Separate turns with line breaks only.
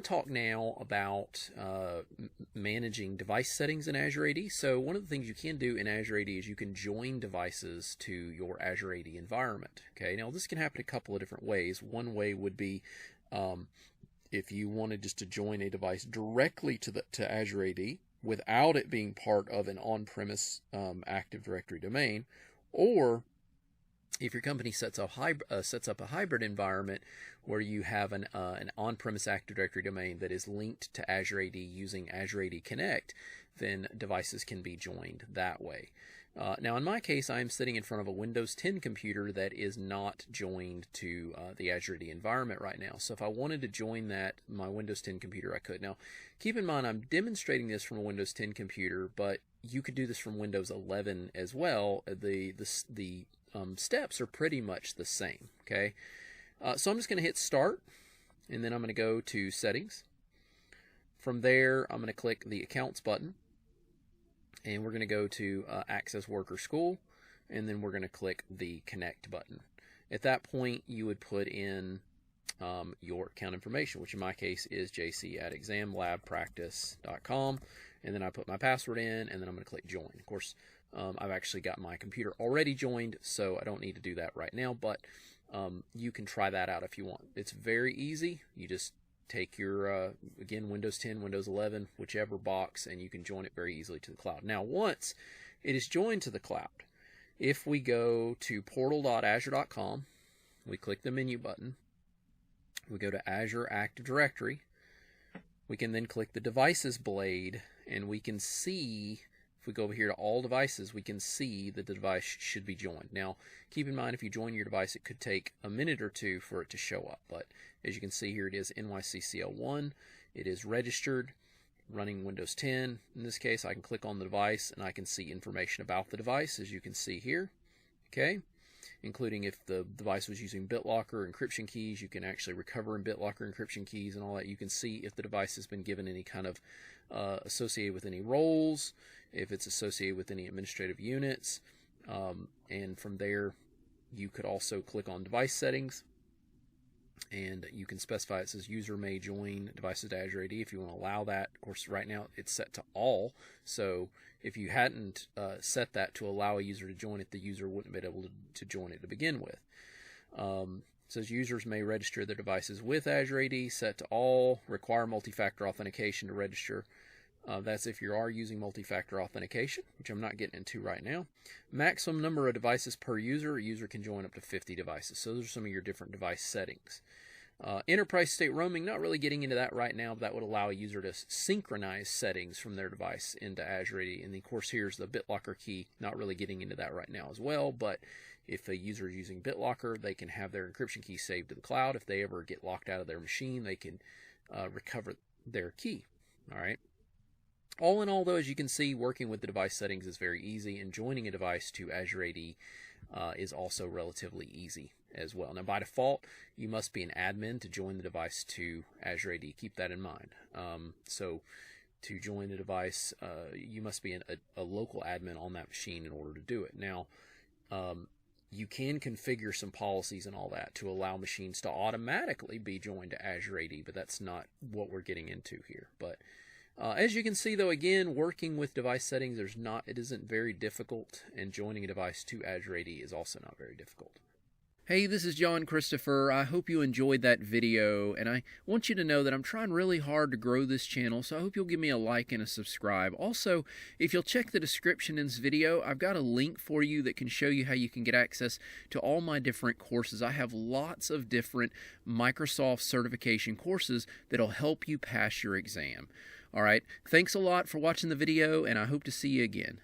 talk now about managing device settings in Azure AD. So one of the things you can do in Azure AD is you can join devices to your Azure AD environment. Okay, now this can happen a couple of different ways. One way would be if you wanted just to join a device directly to Azure AD without it being part of an on-premise Active Directory domain, or if your company sets up a hybrid environment where you have an on-premise Active Directory domain that is linked to Azure AD using Azure AD Connect, then devices can be joined that way. Now, in my case, I am sitting in front of a Windows 10 computer that is not joined to the Azure AD environment right now. So if I wanted to join my Windows 10 computer, I could. Now, keep in mind, I'm demonstrating this from a Windows 10 computer, but you could do this from Windows 11 as well. The steps are pretty much the same. Okay, so I'm just going to hit Start, and then I'm going to go to Settings. From there, I'm going to click the Accounts button, and we're going to go to Access Work or School, and then we're going to click the Connect button. At that point, you would put in your account information, which in my case is jc@examlabpractice.com, and then I put my password in, and then I'm going to click Join. Of course, I've actually got my computer already joined, so I don't need to do that right now, but you can try that out if you want. It's very easy. You just take your, again, Windows 10, Windows 11, whichever box, and you can join it very easily to the cloud. Now, once it is joined to the cloud, if we go to portal.azure.com, we click the menu button, we go to Azure Active Directory, we can then click the Devices blade, and we can see, if we go over here to All Devices, we can see that the device should be joined. Now, keep in mind, if you join your device, it could take a minute or two for it to show up. But as you can see here, it is NYCCL1. It is registered, running Windows 10. In this case, I can click on the device, and I can see information about the device, as you can see here. Okay, including if the device was using BitLocker encryption keys, you can actually recover in BitLocker encryption keys and all that. You can see if the device has been given any kind of associated with any roles, if it's associated with any administrative units, and from there you could also click on device settings, and you can specify, it says user may join devices to Azure AD if you want to allow that. Of course, right now it's set to all, so if you hadn't set that to allow a user to join it, the user wouldn't be able to join it to begin with. It says users may register their devices with Azure AD, set to all, require multi-factor authentication to register. That's if you are using multi-factor authentication, which I'm not getting into right now. Maximum number of devices per user. A user can join up to 50 devices. So those are some of your different device settings. Enterprise state roaming, not really getting into that right now, but that would allow a user to synchronize settings from their device into Azure AD. And of course, here's the BitLocker key, not really getting into that right now as well, but if a user is using BitLocker, they can have their encryption key saved to the cloud. If they ever get locked out of their machine, they can recover their key. All right. All in all, though, as you can see, working with the device settings is very easy, and joining a device to Azure AD is also relatively easy as well. Now, by default, you must be an admin to join the device to Azure AD. Keep that in mind. So to join the device, you must be a local admin on that machine in order to do it. Now, you can configure some policies and all that to allow machines to automatically be joined to Azure AD, but that's not what we're getting into here. But as you can see, though, again, working with device settings, it isn't very difficult, and joining a device to Azure AD is also not very difficult. Hey, this is John Christopher. I hope you enjoyed that video, and I want you to know that I'm trying really hard to grow this channel, so I hope you'll give me a like and a subscribe. Also, if you'll check the description in this video, I've got a link for you that can show you how you can get access to all my different courses. I have lots of different Microsoft certification courses that'll help you pass your exam. All right, thanks a lot for watching the video, and I hope to see you again.